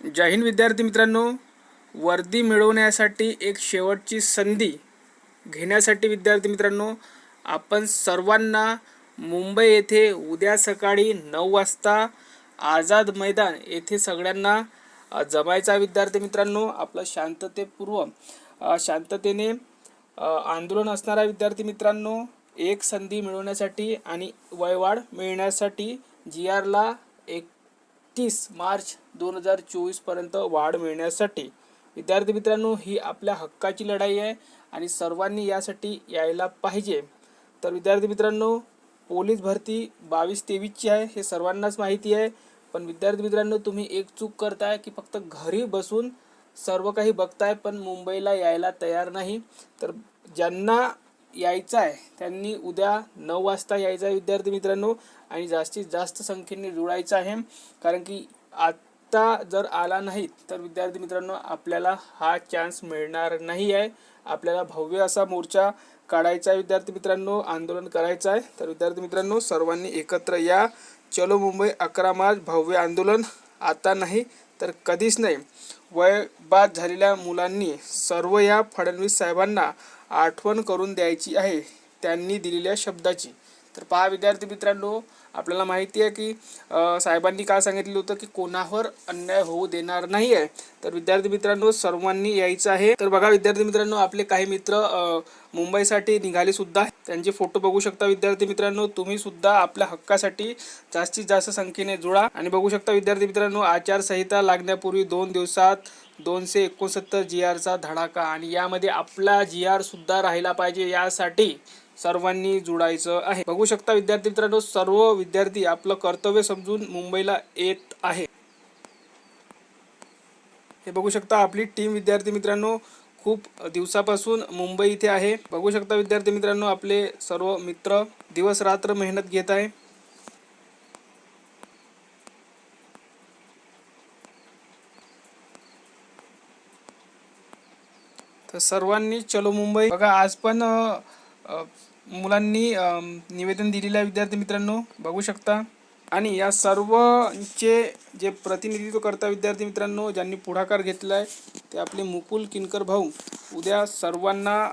जय हिंद विद्यार्थी मित्रांनो, वर्दी मिळवण्यासाठी एक शेवटची संधी घेण्यासाठी विद्यार्थी मित्रांनो, आपण सर्वांना मुंबई येथे उद्या सकाळी 9 वाजता आझाद मैदान येथे सगळ्यांना जमायचा विद्यार्थी मित्रांनो. आपलं शांततेने आंदोलन असणारा विद्यार्थी मित्रांनो, एक संधी मिळवण्यासाठी आणि वयवाढ मिळण्यासाठी GRला 31 मार्च 2024 पर्यंत वाढ मिळण्यासाठी विद्यार्थी मित्रांनो, ही आपल्या हक्काची लढाई आहे आणि सर्वांनी यासाठी यायला पाहिजे. तर विद्यार्थी मित्रांनो, पोलीस भरती 22-23 ची आहे, हे सर्वांनाच माहिती आहे. पण विद्यार्थी मित्रांनो, तुम्ही एक चूक करताय की फक्त घरी बसून सर्व काही बघताय पण मुंबईला यायला तयार नाही. तर ज्यांना यायचं आहे त्यांनी उद्या 9 वाजता यायचं आहे विद्यार्थी मित्रांनो, आणि जास्तीत जास्त संख्येने जुळायचं आहे. कारण की आत्ता जर आला नाही तर विद्यार्थी मित्रांनो, आपल्याला हा चान्स मिळणार नाही आहे. आपल्याला भव्य असा मोर्चा काढायचा आहे विद्यार्थी मित्रांनो, आंदोलन करायचं आहे. तर विद्यार्थी मित्रांनो, सर्वांनी एकत्र या. चलो मुंबई 11 मार्च भव्य आंदोलन, आता नाही तर कधीच नाही. वयबाद झालेल्या मुलांनी सर्व या फडणवीस साहेबांना आठवण करून द्यायची आहे त्यांनी दिलेल्या शब्दाची. तर पहा विद्यार्थी मित्रांनो, आपल्याला माहिती आहे की साहेबांनी काय सांगितलं होतं की कोणावर अन्याय होऊ देणार नाही आहे. तर विद्यार्थी मित्रांनो, सर्वांनी यायचं आहे. तर बघा विद्यार्थी मित्रांनो, आपले काही मित्र मुंबईसाठी निघाले सुद्धा, त्यांचे फोटो बघू शकता विद्यार्थी मित्रांनो. तुम्ही सुद्धा आपल्या हक्कासाठी जास्तीत जास्त संख्येने जुळा. आणि बघू शकता विद्यार्थी मित्रांनो, आचारसंहिता लागण्यापूर्वी 2 दिवसात 269 GRचा धडाका, आणि यामध्ये आपला GR सुद्धा राहिला पाहिजे, यासाठी सर्वांनी जुडायचं आहे. बघू शकता विद्यार्थी मित्रांनो, सर्व विद्यार्थी आपलं कर्तव्य समजून मुंबईला येत आहे. हे बघू शकता आपली टीम विद्यार्थी मित्रांनो खूप दिवसापासून मुंबई इथे आहे. बघू शकता विद्यार्थी मित्रांनो, आपले सर्व मित्र दिवस रात्र मेहनत घेत आहे. तर सर्वांनी चलो मुंबई. बघा आज पण मुलांनी निवेदन दिलेलं आहे विद्यार्थी मित्रांनो, बघू शकता. आणि या सर्वचे जे प्रतिनिधित्व करता विद्यार्थी मित्रांनो, ज्यांनी पुढाकार घेतला आहे ते आपले मुकुल किनकर भाऊ. उद्या सर्वांना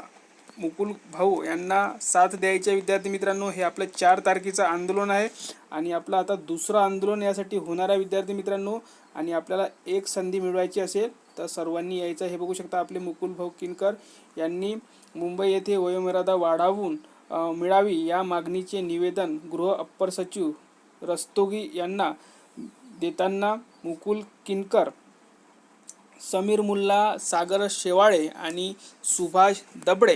मुकुल भाऊ यांना साथ द्यायचे विद्यार्थी मित्रांनो. हे आपलं 4 तारखेचं आंदोलन आहे आणि आपलं आता दुसरं आंदोलन यासाठी होणार आहे विद्यार्थी मित्रांनो. आणि आपल्याला एक संधी मिळवायची असेल तर सर्वांनी यायचं. हे बघू शकता आपले मुकुल भाऊ किनकर यांनी मुंबई येथे वयोमर्यादा वाढवून मिळावी या मागणीचे निवेदन गृह अप्पर सचिव रस्तोगी यांना देताना मुकुल किनकर, समीर मुल्ला, सागर शेवाळे आणि सुभाष दबडे